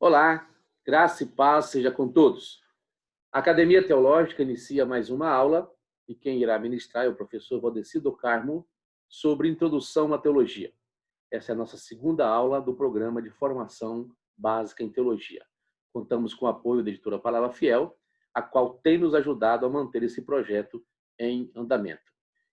Olá, graça e paz seja com todos. A Academia Teológica inicia mais uma aula e quem irá ministrar é o professor Valdeci do Carmo sobre Introdução à Teologia. Essa é a nossa segunda aula do programa de formação básica em teologia. Contamos com o apoio da editora Palavra Fiel, a qual tem nos ajudado a manter esse projeto em andamento.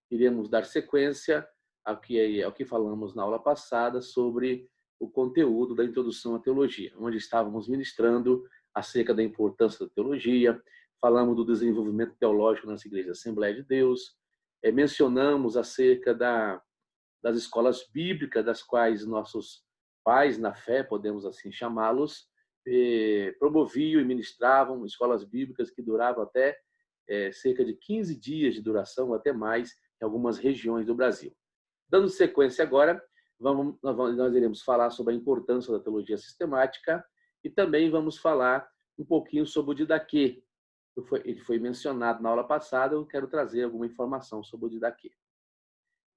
Iremos dar sequência ao que falamos na aula passada sobre o conteúdo da introdução à teologia, onde estávamos ministrando acerca da importância da teologia, falamos do desenvolvimento teológico nas igrejas Assembleia de Deus, mencionamos acerca das escolas bíblicas, das quais nossos pais na fé, podemos assim chamá-los, promoviam e ministravam escolas bíblicas que duravam até cerca de 15 dias de duração, até mais, em algumas regiões do Brasil. Dando sequência agora, nós iremos falar sobre a importância da teologia sistemática e também vamos falar um pouquinho sobre o Didaquê. Ele foi mencionado na aula passada, eu quero trazer alguma informação sobre o Didaquê.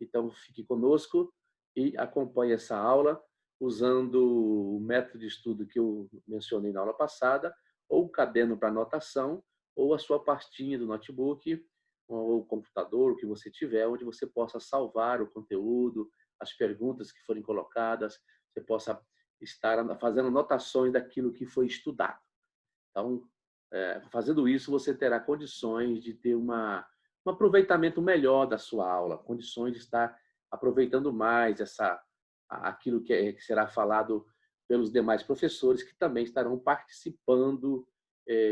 Então, fique conosco e acompanhe essa aula usando o método de estudo que eu mencionei na aula passada, ou o caderno para anotação, ou a sua pastinha do notebook, ou o computador, o que você tiver, onde você possa salvar o conteúdo, as perguntas que forem colocadas, você possa estar fazendo anotações daquilo que foi estudado. Então, fazendo isso, você terá condições de ter um aproveitamento melhor da sua aula, condições de estar aproveitando mais aquilo que será falado pelos demais professores, que também estarão participando,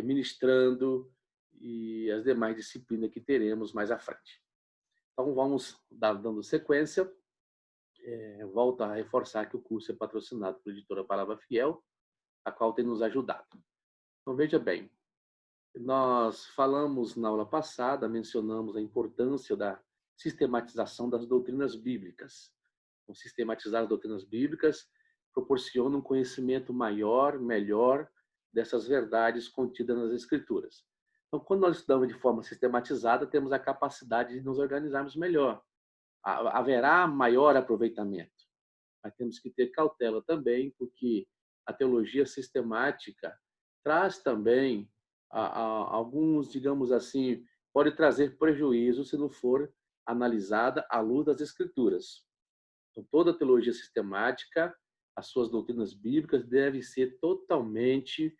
ministrando, e as demais disciplinas que teremos mais à frente. Então, vamos dando sequência. Volto a reforçar que o curso é patrocinado pela editora Palavra Fiel, a qual tem nos ajudado. Então, veja bem, nós falamos na aula passada, mencionamos a importância da sistematização das doutrinas bíblicas. Então, sistematizar as doutrinas bíblicas proporciona um conhecimento maior, melhor dessas verdades contidas nas Escrituras. Então, quando nós estudamos de forma sistematizada, temos a capacidade de nos organizarmos melhor. Haverá maior aproveitamento. Mas temos que ter cautela também, porque a teologia sistemática traz também alguns, digamos assim, pode trazer prejuízo se não for analisada à luz das Escrituras. Então, toda teologia sistemática, as suas doutrinas bíblicas devem ser totalmente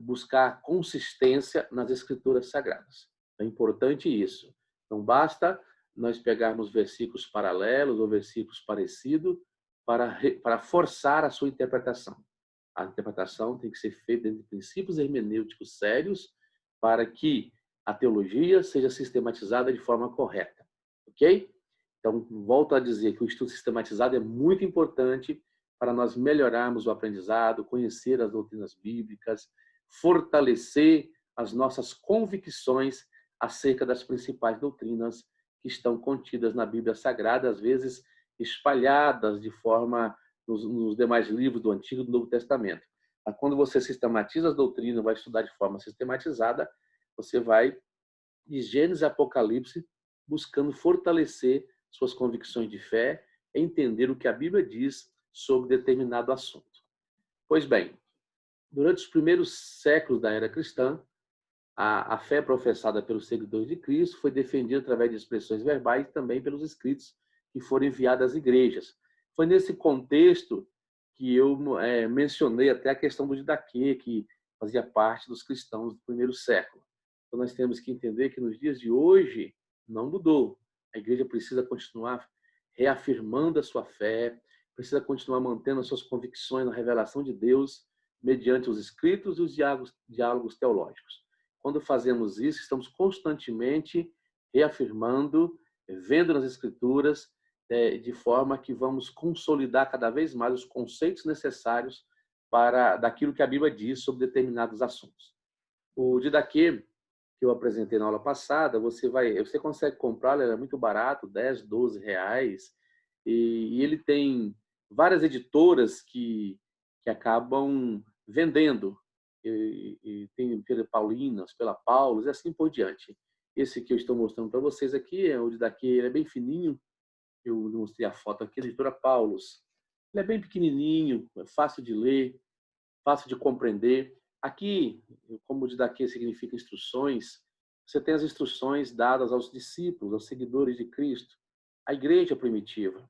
buscar consistência nas Escrituras Sagradas. É importante isso. Não basta nós pegarmos versículos paralelos ou versículos parecidos para forçar a sua interpretação. A interpretação tem que ser feita dentro de princípios hermenêuticos sérios para que a teologia seja sistematizada de forma correta. Ok? Então, volto a dizer que o estudo sistematizado é muito importante para nós melhorarmos o aprendizado, conhecer as doutrinas bíblicas, fortalecer as nossas convicções acerca das principais doutrinas que estão contidas na Bíblia Sagrada, às vezes espalhadas de forma nos demais livros do Antigo e do Novo Testamento. Mas quando você sistematiza as doutrinas, vai estudar de forma sistematizada, você vai de Gênesis a Apocalipse buscando fortalecer suas convicções de fé, entender o que a Bíblia diz sobre determinado assunto. Pois bem, durante os primeiros séculos da era cristã, a fé professada pelos seguidores de Cristo foi defendida através de expressões verbais e também pelos escritos que foram enviados às igrejas. Foi nesse contexto que eu mencionei até a questão do Didaquê, que fazia parte dos cristãos do primeiro século. Então, nós temos que entender que nos dias de hoje não mudou. A igreja precisa continuar reafirmando a sua fé, precisa continuar mantendo as suas convicções na revelação de Deus mediante os escritos e os diálogos teológicos. Quando fazemos isso, estamos constantemente reafirmando, vendo nas Escrituras, de forma que vamos consolidar cada vez mais os conceitos necessários daquilo que a Bíblia diz sobre determinados assuntos. O Didaquê, que eu apresentei na aula passada, você consegue comprar, ele é muito barato, 10, 12 reais, e ele tem várias editoras que acabam vendendo. E tem pela Paulinas, pela Paulus e assim por diante. Esse que eu estou mostrando para vocês aqui, o Didaquê, ele é bem fininho. Eu mostrei a foto aqui, a editora Paulus. Ele é bem pequenininho, é fácil de ler, fácil de compreender. Aqui, como o daqui significa instruções, você tem as instruções dadas aos discípulos, aos seguidores de Cristo. A igreja primitiva,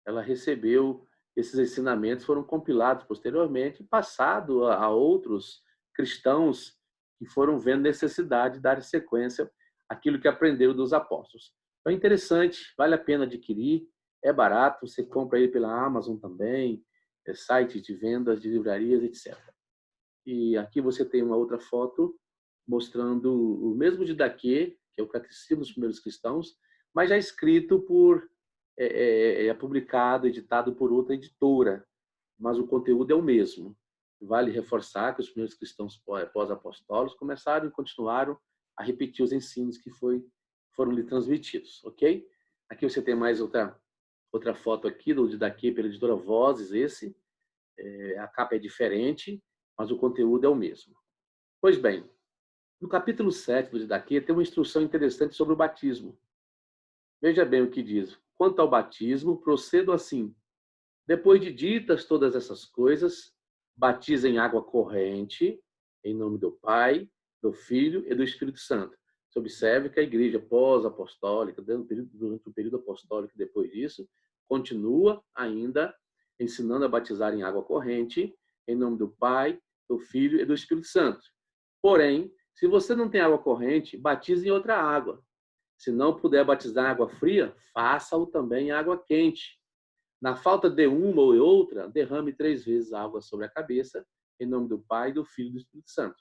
ela recebeu esses ensinamentos, foram compilados posteriormente e passado a outros cristãos que foram vendo necessidade de dar sequência àquilo que aprenderam dos apóstolos. Então é interessante, vale a pena adquirir, é barato, você compra aí pela Amazon também, sites de vendas, de livrarias, etc. E aqui você tem uma outra foto mostrando o mesmo Didaquê, que é o Catecismo dos Primeiros Cristãos, mas já escrito por publicado, editado por outra editora, mas o conteúdo é o mesmo. Vale reforçar que os primeiros cristãos pós-apostólicos começaram e continuaram a repetir os ensinos que foram lhe transmitidos, ok? Aqui você tem mais outra foto aqui do Didaquê pela editora Vozes, a capa é diferente, mas o conteúdo é o mesmo. Pois bem, no capítulo 7 do Didaquê tem uma instrução interessante sobre o batismo. Veja bem o que diz. Quanto ao batismo, procedo assim. Depois de ditas todas essas coisas, batiza em água corrente, em nome do Pai, do Filho e do Espírito Santo. Você observe que a igreja pós-apostólica, durante o período apostólico e depois disso, continua ainda ensinando a batizar em água corrente, em nome do Pai, do Filho e do Espírito Santo. Porém, se você não tem água corrente, batize em outra água. Se não puder batizar em água fria, faça-o também em água quente. Na falta de uma ou outra, derrame 3 vezes água sobre a cabeça, em nome do Pai, do Filho e do Espírito Santo.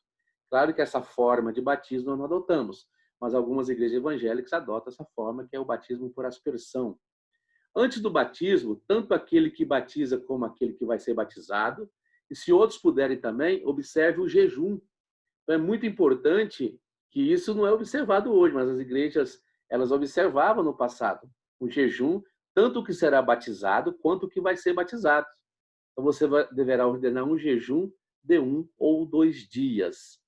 Claro que essa forma de batismo nós não adotamos, mas algumas igrejas evangélicas adotam essa forma, que é o batismo por aspersão. Antes do batismo, tanto aquele que batiza como aquele que vai ser batizado, e se outros puderem também, observe o jejum. Então é muito importante que isso não é observado hoje, mas as igrejas elas observavam no passado o jejum, tanto o que será batizado quanto o que vai ser batizado. Então você deverá ordenar um jejum de 1 ou 2 dias.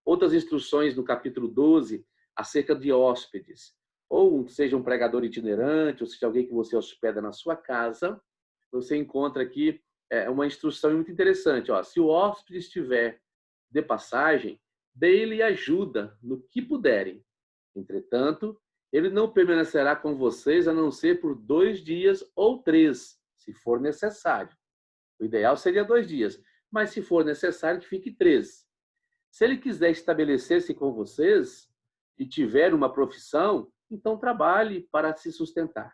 Outras instruções no capítulo 12 acerca de hóspedes, ou seja um pregador itinerante, ou seja alguém que você hospeda na sua casa, você encontra aqui uma instrução muito interessante. Se o hóspede estiver de passagem, dê-lhe ajuda no que puderem. Entretanto, ele não permanecerá com vocês a não ser por 2 dias ou 3, se for necessário. O ideal seria 2 dias, mas se for necessário, que fique 3. Se ele quiser estabelecer-se com vocês e tiver uma profissão, então trabalhe para se sustentar.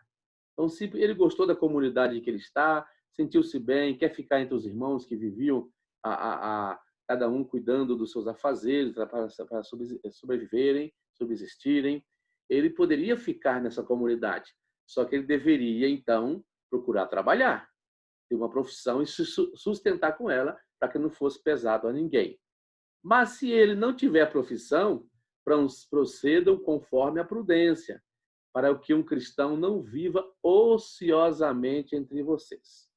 Então, se ele gostou da comunidade em que ele está, sentiu-se bem, quer ficar entre os irmãos que viviam cada um cuidando dos seus afazeres para sobreviverem, subsistirem, ele poderia ficar nessa comunidade. Só que ele deveria, então, procurar trabalhar, ter uma profissão e se sustentar com ela para que não fosse pesado a ninguém. Mas se ele não tiver profissão, procedam conforme a prudência, para que um cristão não viva ociosamente entre vocês.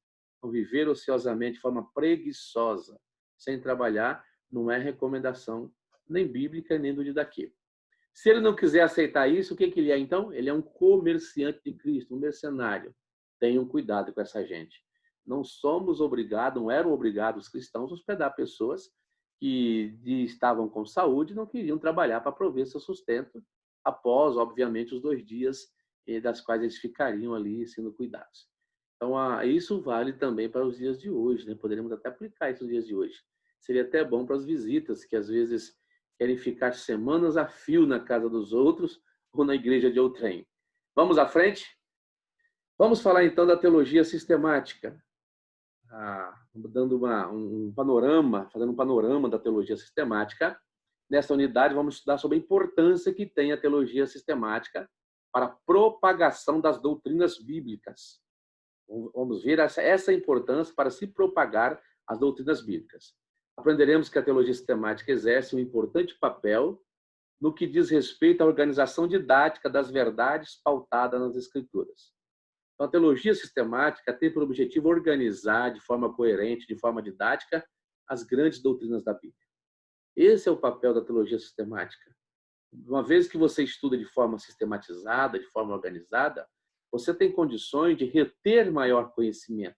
Não viver ociosamente de forma preguiçosa, sem trabalhar, não é recomendação nem bíblica, nem do Didaquê. Se ele não quiser aceitar isso, o que ele é então? Ele é um comerciante de Cristo, um mercenário. Tenham cuidado com essa gente. Não somos obrigados, não eram obrigados os cristãos a hospedar pessoas que estavam com saúde e não queriam trabalhar para prover seu sustento após, obviamente, os 2 dias das quais eles ficariam ali sendo cuidados. Então, isso vale também para os dias de hoje, né? Poderíamos até aplicar isso nos dias de hoje. Seria até bom para as visitas, que às vezes querem ficar semanas a fio na casa dos outros ou na igreja de outrem. Vamos à frente? Vamos falar então da teologia sistemática. Dando um panorama, fazendo um panorama da teologia sistemática. Nesta unidade, vamos estudar sobre a importância que tem a teologia sistemática para a propagação das doutrinas bíblicas. Vamos ver essa importância para se propagar as doutrinas bíblicas. Aprenderemos que a teologia sistemática exerce um importante papel no que diz respeito à organização didática das verdades pautadas nas Escrituras. Então, a teologia sistemática tem por objetivo organizar de forma coerente, de forma didática, as grandes doutrinas da Bíblia. Esse é o papel da teologia sistemática. Uma vez que você estuda de forma sistematizada, de forma organizada, você tem condições de reter maior conhecimento.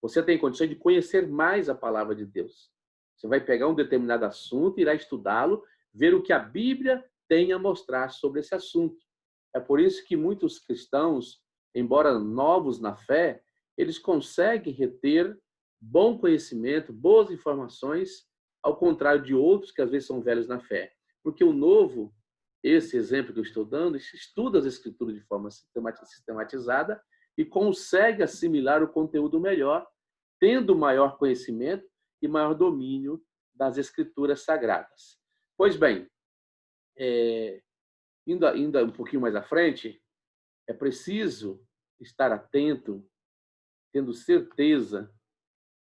Você tem condições de conhecer mais a palavra de Deus. Você vai pegar um determinado assunto, irá estudá-lo, ver o que a Bíblia tem a mostrar sobre esse assunto. É por isso que muitos cristãos, embora novos na fé, eles conseguem reter bom conhecimento, boas informações, ao contrário de outros que às vezes são velhos na fé. Porque o novo, esse exemplo que eu estou dando, estuda as Escrituras de forma sistematizada e consegue assimilar o conteúdo melhor, tendo maior conhecimento e maior domínio das Escrituras Sagradas. Pois bem, indo um pouquinho mais à frente, é preciso estar atento, tendo certeza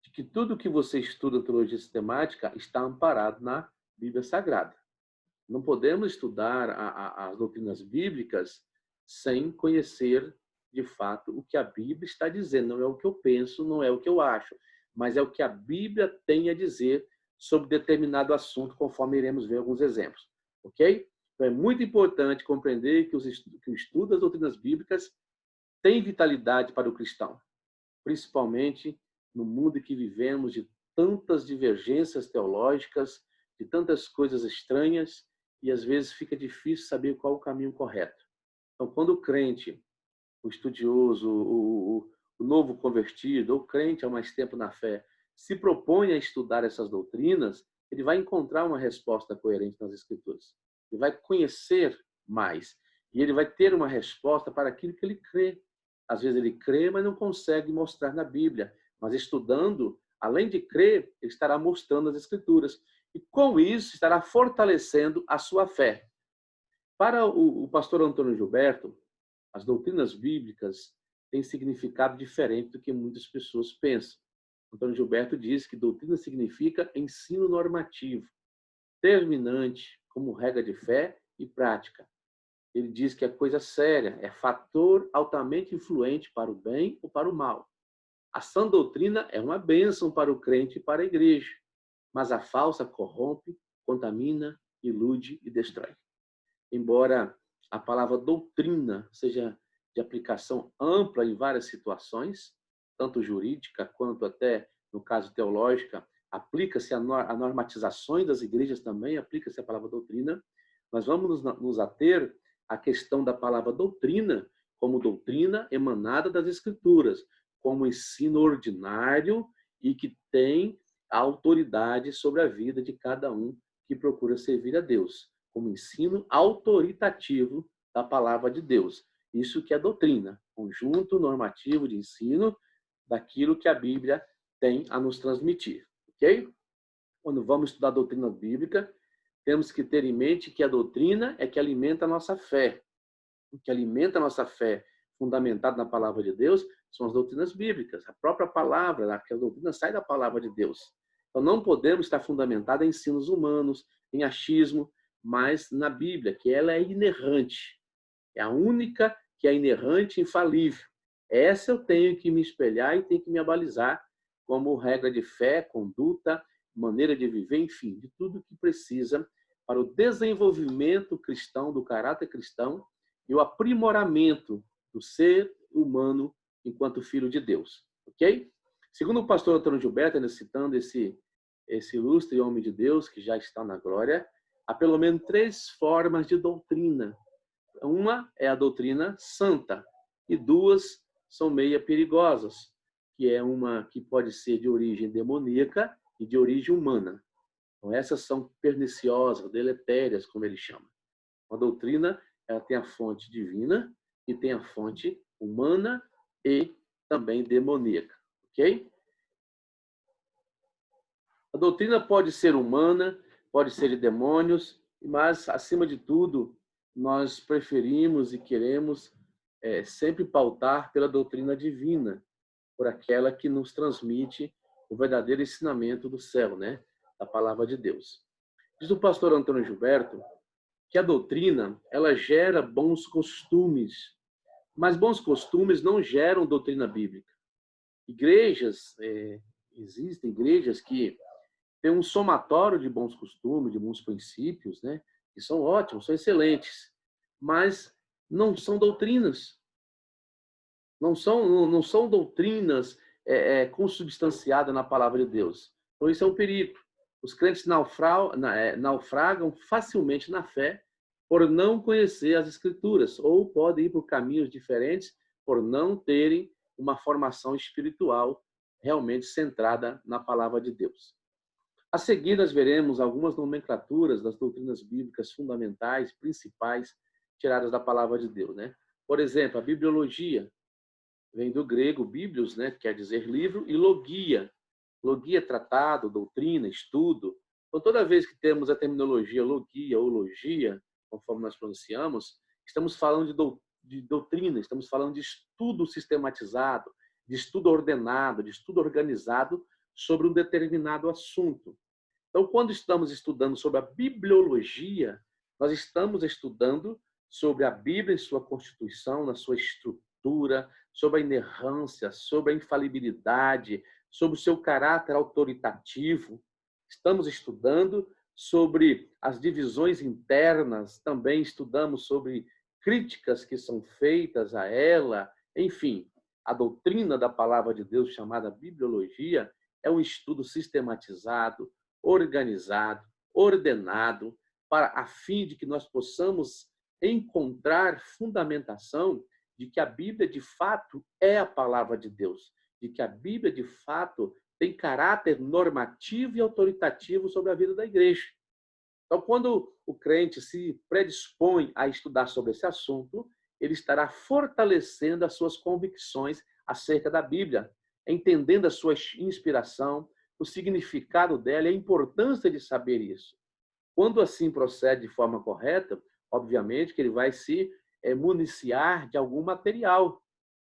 de que tudo que você estuda teologia sistemática está amparado na Bíblia Sagrada. Não podemos estudar as doutrinas bíblicas sem conhecer, de fato, o que a Bíblia está dizendo. Não é o que eu penso, não é o que eu acho, mas é o que a Bíblia tem a dizer sobre determinado assunto, conforme iremos ver alguns exemplos. Ok? Então, é muito importante compreender que o estudo das doutrinas bíblicas tem vitalidade para o cristão, principalmente no mundo em que vivemos, de tantas divergências teológicas, de tantas coisas estranhas, e às vezes fica difícil saber qual o caminho correto. Então, quando o crente, o estudioso, o novo convertido, ou crente há mais tempo na fé, se propõe a estudar essas doutrinas, ele vai encontrar uma resposta coerente nas Escrituras. Ele vai conhecer mais. E ele vai ter uma resposta para aquilo que ele crê. Às vezes ele crê, mas não consegue mostrar na Bíblia. Mas estudando, além de crer, ele estará mostrando as Escrituras. E com isso estará fortalecendo a sua fé. Para o pastor Antônio Gilberto, as doutrinas bíblicas têm significado diferente do que muitas pessoas pensam. Antônio Gilberto diz que doutrina significa ensino normativo, terminante, como regra de fé e prática. Ele diz que é coisa séria, é fator altamente influente para o bem ou para o mal. A sã doutrina é uma bênção para o crente e para a igreja, mas a falsa corrompe, contamina, ilude e destrói. Embora a palavra doutrina seja de aplicação ampla em várias situações, tanto jurídica quanto até, no caso teológica, aplica-se a normatizações das igrejas também, aplica-se a palavra doutrina, nós vamos nos ater à questão da palavra doutrina como doutrina emanada das Escrituras, como ensino ordinário e que tem autoridade sobre a vida de cada um que procura servir a Deus, como ensino autoritativo da palavra de Deus. Isso que é doutrina, conjunto normativo de ensino daquilo que a Bíblia tem a nos transmitir, ok? Quando vamos estudar a doutrina bíblica, temos que ter em mente que a doutrina é que alimenta a nossa fé. O que alimenta a nossa fé, fundamentado na palavra de Deus, são as doutrinas bíblicas. A própria palavra, aquela doutrina sai da palavra de Deus. Então não podemos estar fundamentada em ensinos humanos, em achismo, mas na Bíblia, que ela é inerrante. É a única que é inerrante e infalível. Essa eu tenho que me espelhar e tenho que me abalizar como regra de fé, conduta, maneira de viver, enfim, de tudo que precisa para o desenvolvimento cristão, do caráter cristão e o aprimoramento do ser humano enquanto filho de Deus. Ok? Segundo o pastor Antônio Gilberto, ainda citando esse ilustre homem de Deus que já está na glória, há pelo menos 3 formas de doutrina. Uma é a doutrina santa e 2 são meia perigosas, que é uma que pode ser de origem demoníaca e de origem humana. Então, essas são perniciosas, deletérias, como ele chama. A doutrina, ela tem a fonte divina e tem a fonte humana e também demoníaca, ok? A doutrina pode ser humana, pode ser de demônios, mas, acima de tudo, nós preferimos e queremos sempre pautar pela doutrina divina, por aquela que nos transmite o verdadeiro ensinamento do céu, né? Da palavra de Deus. Diz o pastor Antônio Gilberto que a doutrina, ela gera bons costumes, mas bons costumes não geram doutrina bíblica. Existem igrejas que têm um somatório de bons costumes, de bons princípios, né? Que são ótimos, são excelentes, mas não são doutrinas. Não são doutrinas consubstanciadas na palavra de Deus. Então, isso é um perigo. Os crentes naufragam facilmente na fé por não conhecer as Escrituras, ou podem ir por caminhos diferentes por não terem uma formação espiritual realmente centrada na palavra de Deus. A seguir, nós veremos algumas nomenclaturas das doutrinas bíblicas fundamentais, principais, tiradas da palavra de Deus, né? Por exemplo, a bibliologia vem do grego biblios, né, que quer dizer livro, e logia. Logia, tratado, doutrina, estudo. Então, toda vez que temos a terminologia logia ou logia, conforme nós pronunciamos, estamos falando de doutrina, estamos falando de estudo sistematizado, de estudo ordenado, de estudo organizado sobre um determinado assunto. Então, quando estamos estudando sobre a bibliologia, nós estamos estudando sobre a Bíblia em sua constituição, na sua estrutura, sobre a inerrância, sobre a infalibilidade, sobre o seu caráter autoritativo. Estamos estudando sobre as divisões internas, também estudamos sobre críticas que são feitas a ela. Enfim, a doutrina da palavra de Deus, chamada bibliologia, é um estudo sistematizado, organizado, ordenado, a fim de que nós possamos encontrar fundamentação de que a Bíblia, de fato, é a palavra de Deus, de que a Bíblia, de fato, tem caráter normativo e autoritativo sobre a vida da igreja. Então, quando o crente se predispõe a estudar sobre esse assunto, ele estará fortalecendo as suas convicções acerca da Bíblia, entendendo a sua inspiração, o significado dela e a importância de saber isso. Quando assim procede de forma correta, obviamente que ele vai se municiar de algum material.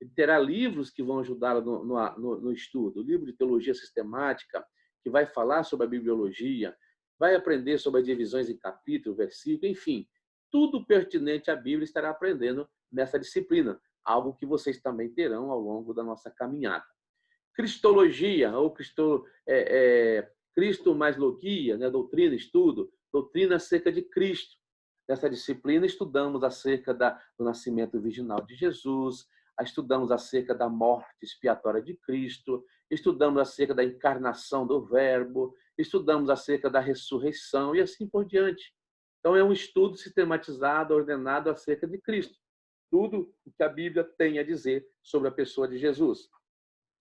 Ele terá livros que vão ajudá-lo no estudo. O livro de teologia sistemática, que vai falar sobre a bibliologia, vai aprender sobre as divisões em capítulo, versículo, enfim. Tudo pertinente à Bíblia estará aprendendo nessa disciplina, algo que vocês também terão ao longo da nossa caminhada. Cristologia, ou Cristo mais logia, né? Doutrina, estudo, doutrina acerca de Cristo. Nessa disciplina, estudamos acerca do nascimento virginal de Jesus, estudamos acerca da morte expiatória de Cristo, estudamos acerca da encarnação do Verbo, estudamos acerca da ressurreição e assim por diante. Então, é um estudo sistematizado, ordenado acerca de Cristo. Tudo o que a Bíblia tem a dizer sobre a pessoa de Jesus.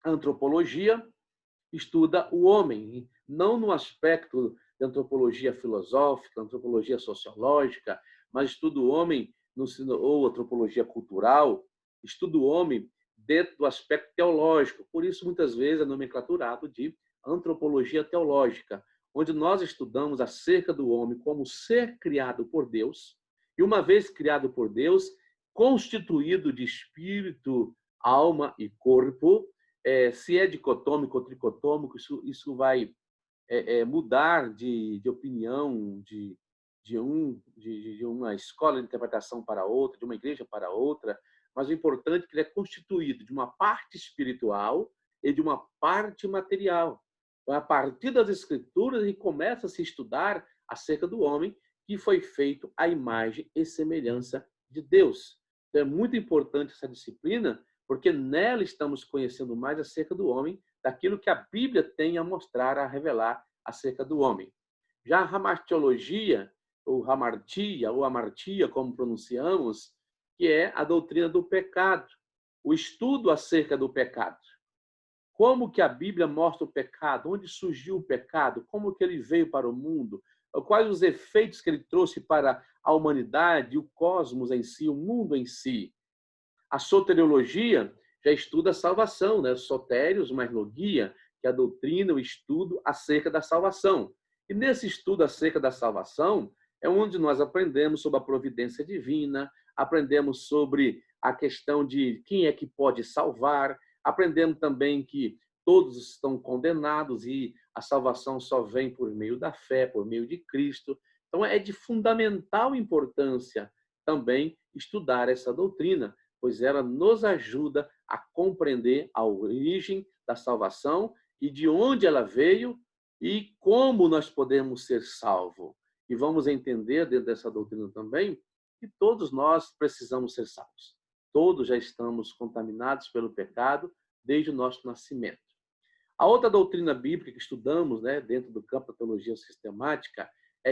A antropologia estuda o homem, não no aspecto de antropologia filosófica, antropologia sociológica, mas estuda o homem, ou antropologia cultural, estuda o homem dentro do aspecto teológico. Por isso, muitas vezes, é nomenclaturado de antropologia teológica, onde nós estudamos acerca do homem como ser criado por Deus, e uma vez criado por Deus, constituído de espírito, alma e corpo. Se é dicotômico ou tricotômico, isso vai mudar de opinião de uma escola de interpretação para outra, de uma igreja para outra, mas o importante é que ele é constituído de uma parte espiritual e de uma parte material. Então, a partir das Escrituras, ele começa a se estudar acerca do homem que foi feito à imagem e semelhança de Deus. Então, é muito importante essa disciplina, porque nela estamos conhecendo mais acerca do homem, daquilo que a Bíblia tem a mostrar, a revelar acerca do homem. Já a hamartiologia, ou hamartia, ou amartia, como pronunciamos, que é a doutrina do pecado, o estudo acerca do pecado. Como que a Bíblia mostra o pecado? Onde surgiu o pecado? Como que ele veio para o mundo? Quais os efeitos que ele trouxe para a humanidade, o cosmos em si, o mundo em si? A soteriologia já estuda a salvação, né? Sotérios mais logia, que é a doutrina, o estudo acerca da salvação. E nesse estudo acerca da salvação é onde nós aprendemos sobre a providência divina, aprendemos sobre a questão de quem é que pode salvar, aprendemos também que todos estão condenados e a salvação só vem por meio da fé, por meio de Cristo. Então, é de fundamental importância também estudar essa doutrina, pois ela nos ajuda a compreender a origem da salvação e de onde ela veio e como nós podemos ser salvos. E vamos entender dentro dessa doutrina também que todos nós precisamos ser salvos. Todos já estamos contaminados pelo pecado desde o nosso nascimento. A outra doutrina bíblica que estudamos, né, dentro do campo da teologia sistemática, é a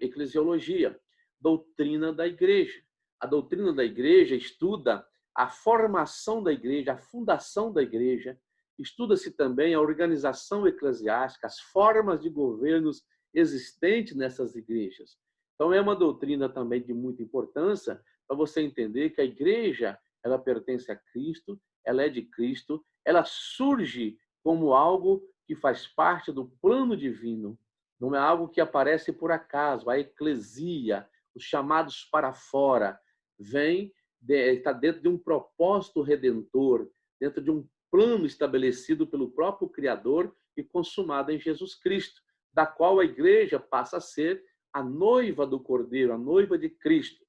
eclesiologia, doutrina da igreja. A doutrina da igreja estuda a formação da igreja, a fundação da igreja, estuda-se também a organização eclesiástica, as formas de governos existentes nessas igrejas. Então, é uma doutrina também de muita importância para você entender que a igreja, ela pertence a Cristo, ela é de Cristo, ela surge como algo que faz parte do plano divino, não é algo que aparece por acaso. A eclesia, os chamados para fora, está dentro de um propósito redentor, dentro de um plano estabelecido pelo próprio Criador e consumado em Jesus Cristo, da qual a igreja passa a ser a noiva do Cordeiro, a noiva de Cristo.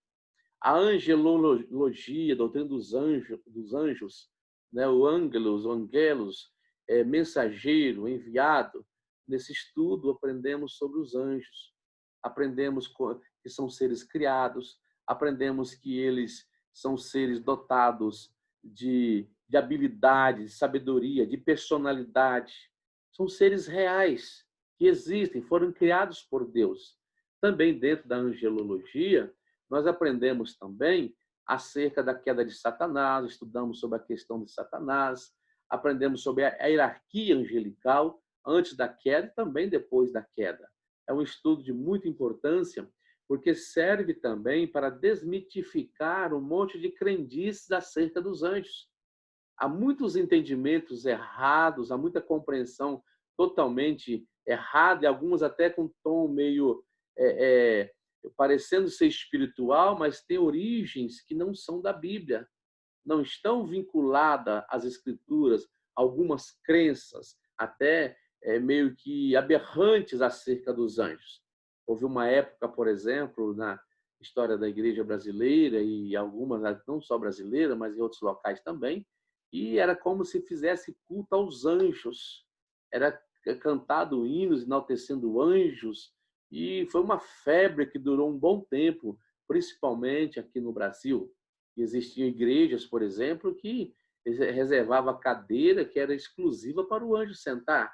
A angelologia, a doutrina dos anjos, né? O angelos, mensageiro, enviado. Nesse estudo, aprendemos sobre os anjos, aprendemos que são seres criados, aprendemos que eles são seres dotados de habilidade, de sabedoria, de personalidade. São seres reais, que existem, foram criados por Deus. Também dentro da angelologia, nós aprendemos também acerca da queda de Satanás, estudamos sobre a questão de Satanás, aprendemos sobre a hierarquia angelical antes da queda e também depois da queda. É um estudo de muita importância, porque serve também para desmitificar um monte de crendices acerca dos anjos. Há muitos entendimentos errados, há muita compreensão totalmente errada, e alguns até com tom meio parecendo ser espiritual, mas tem origens que não são da Bíblia, não estão vinculadas às Escrituras, algumas crenças até meio que aberrantes acerca dos anjos. Houve uma época, por exemplo, na história da igreja brasileira, e algumas, não só brasileira, mas em outros locais também, e era como se fizesse culto aos anjos. Era cantado hinos enaltecendo anjos, e foi uma febre que durou um bom tempo, principalmente aqui no Brasil. Existiam igrejas, por exemplo, que reservava cadeira que era exclusiva para o anjo sentar.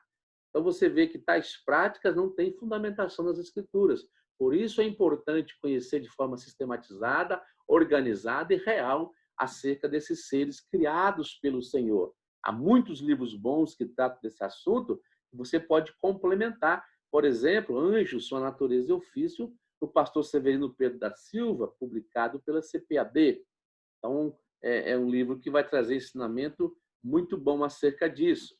Então você vê que tais práticas não têm fundamentação nas Escrituras. Por isso é importante conhecer de forma sistematizada, organizada e real acerca desses seres criados pelo Senhor. Há muitos livros bons que tratam desse assunto que você pode complementar. Por exemplo, Anjos, Sua Natureza e Ofício, do pastor Severino Pedro da Silva, publicado pela CPAD. Então, é um livro que vai trazer ensinamento muito bom acerca disso.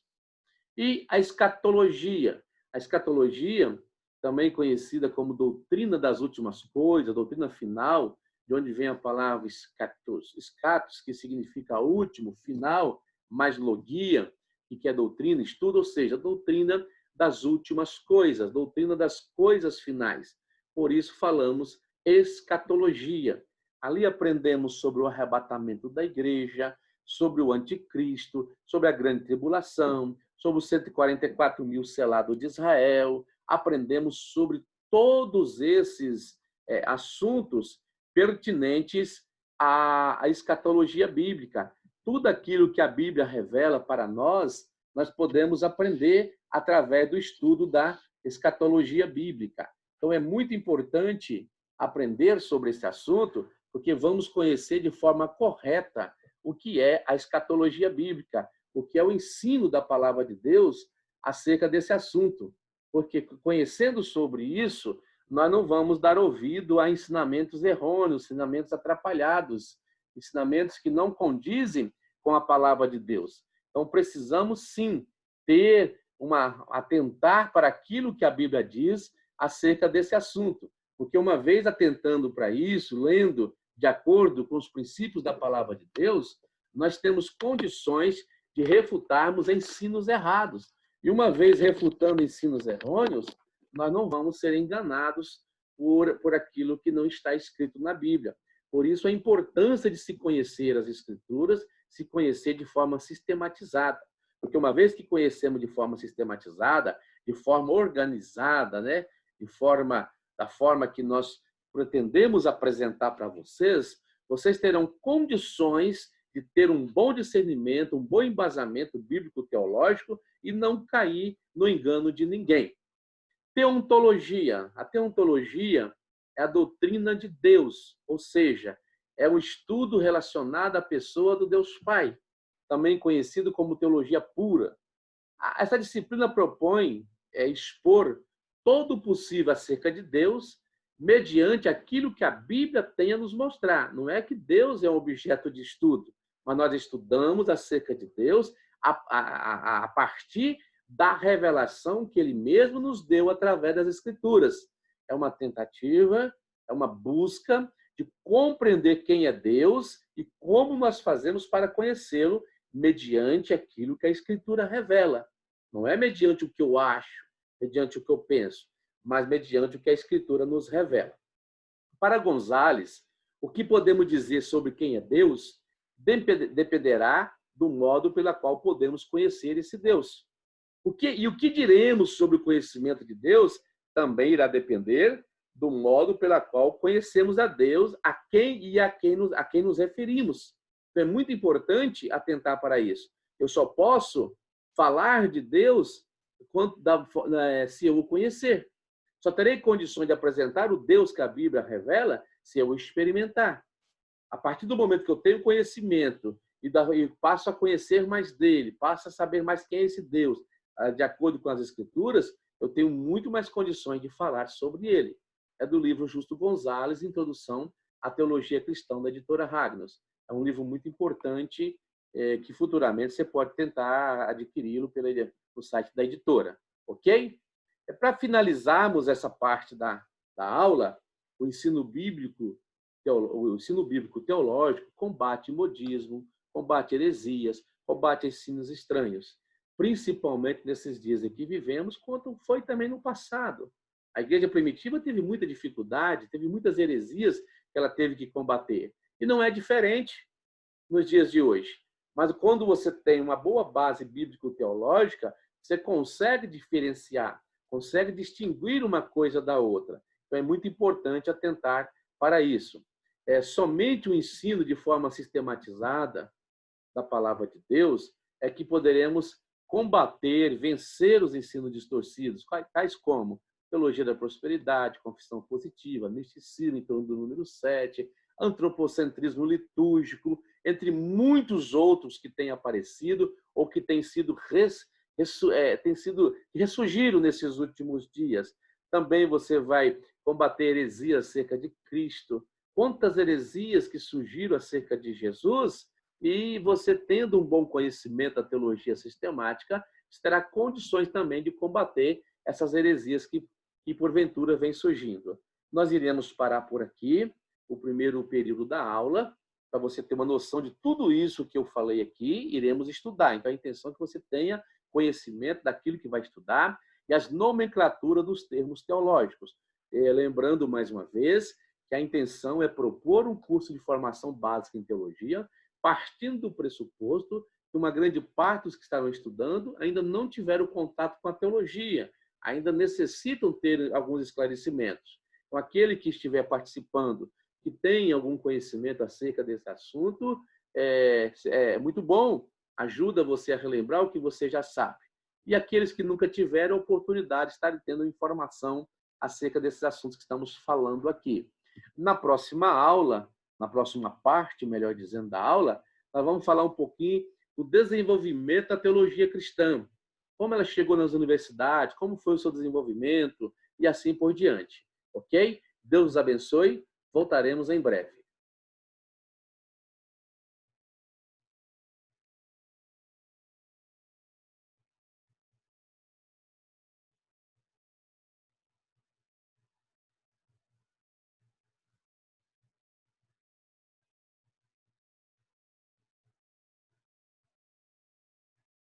E a escatologia. A escatologia, também conhecida como doutrina das últimas coisas, doutrina final, de onde vem a palavra escatos, que significa último, final, mais logia, que é doutrina, estudo, ou seja, doutrina das últimas coisas, doutrina das coisas finais. Por isso falamos escatologia. Ali aprendemos sobre o arrebatamento da igreja, sobre o anticristo, sobre a grande tribulação, sobre os 144 mil selados de Israel. Aprendemos sobre todos esses assuntos pertinentes à escatologia bíblica. Tudo aquilo que a Bíblia revela para nós, nós podemos aprender através do estudo da escatologia bíblica. Então, é muito importante aprender sobre esse assunto, porque vamos conhecer de forma correta o que é a escatologia bíblica, o que é o ensino da palavra de Deus acerca desse assunto. Porque conhecendo sobre isso, nós não vamos dar ouvido a ensinamentos errôneos, ensinamentos atrapalhados, ensinamentos que não condizem com a palavra de Deus. Então, precisamos, sim, atentar para aquilo que a Bíblia diz acerca desse assunto. Porque uma vez atentando para isso, lendo de acordo com os princípios da palavra de Deus, nós temos condições de refutarmos ensinos errados. E uma vez refutando ensinos errôneos, nós não vamos ser enganados por aquilo que não está escrito na Bíblia. Por isso, a importância de se conhecer as Escrituras, se conhecer de forma sistematizada. Porque uma vez que conhecemos de forma sistematizada, de forma organizada, né? Da forma que nós pretendemos apresentar para vocês, vocês terão condições de ter um bom discernimento, um bom embasamento bíblico-teológico e não cair no engano de ninguém. Teontologia. A teontologia é a doutrina de Deus, ou seja, é um estudo relacionado à pessoa do Deus Pai, também conhecido como teologia pura. Essa disciplina propõe expor todo o possível acerca de Deus mediante aquilo que a Bíblia tem a nos mostrar. Não é que Deus é um objeto de estudo, mas nós estudamos acerca de Deus a partir da revelação que Ele mesmo nos deu através das Escrituras. É uma tentativa, é uma busca de compreender quem é Deus e como nós fazemos para conhecê-lo mediante aquilo que a Escritura revela. Não é mediante o que eu acho, mediante o que eu penso, mas mediante o que a Escritura nos revela. Para Gonzales, o que podemos dizer sobre quem é Deus dependerá do modo pelo qual podemos conhecer esse Deus. O que diremos sobre o conhecimento de Deus também irá depender do modo pelo qual conhecemos a Deus, a quem nos referimos. Então, é muito importante atentar para isso. Eu só posso falar de Deus se eu o conhecer. Só terei condições de apresentar o Deus que a Bíblia revela se eu o experimentar. A partir do momento que eu tenho conhecimento e passo a conhecer mais dele, passo a saber mais quem é esse Deus, de acordo com as Escrituras, eu tenho muito mais condições de falar sobre ele. É do livro Justo Gonzales, Introdução à Teologia Cristã, da editora Ragnos. É um livro muito importante que futuramente você pode tentar adquiri-lo no site da editora. Ok? Para finalizarmos essa parte da aula, o ensino bíblico teológico combate modismo, combate heresias, combate ensinos estranhos, principalmente nesses dias em que vivemos, quanto foi também no passado. A igreja primitiva teve muita dificuldade, teve muitas heresias que ela teve que combater. E não é diferente nos dias de hoje. Mas quando você tem uma boa base bíblico-teológica, você consegue diferenciar, consegue distinguir uma coisa da outra. Então, é muito importante atentar para isso. Somente o ensino de forma sistematizada da palavra de Deus é que poderemos combater, vencer os ensinos distorcidos, tais como teologia da prosperidade, confissão positiva, misticismo em torno do número 7, antropocentrismo litúrgico, entre muitos outros que têm aparecido ou que têm sido ressurgiram nesses últimos dias. Também você vai combater heresias acerca de Cristo. Quantas heresias que surgiram acerca de Jesus, e você, tendo um bom conhecimento da teologia sistemática, terá condições também de combater essas heresias que porventura vêm surgindo. Nós iremos parar por aqui, o primeiro período da aula, para você ter uma noção de tudo isso que eu falei aqui, iremos estudar. Então, a intenção é que você tenha conhecimento daquilo que vai estudar e as nomenclaturas dos termos teológicos. Lembrando, mais uma vez, que a intenção é propor um curso de formação básica em teologia, partindo do pressuposto que uma grande parte dos que estavam estudando ainda não tiveram contato com a teologia, ainda necessitam ter alguns esclarecimentos. Então, aquele que estiver participando, que tem algum conhecimento acerca desse assunto, é muito bom, ajuda você a relembrar o que você já sabe. E aqueles que nunca tiveram a oportunidade de estarem tendo informação acerca desses assuntos que estamos falando aqui. Na próxima aula, na próxima parte, melhor dizendo, da aula, nós vamos falar um pouquinho do desenvolvimento da teologia cristã, como ela chegou nas universidades, como foi o seu desenvolvimento e assim por diante. Ok? Deus os abençoe. Voltaremos em breve.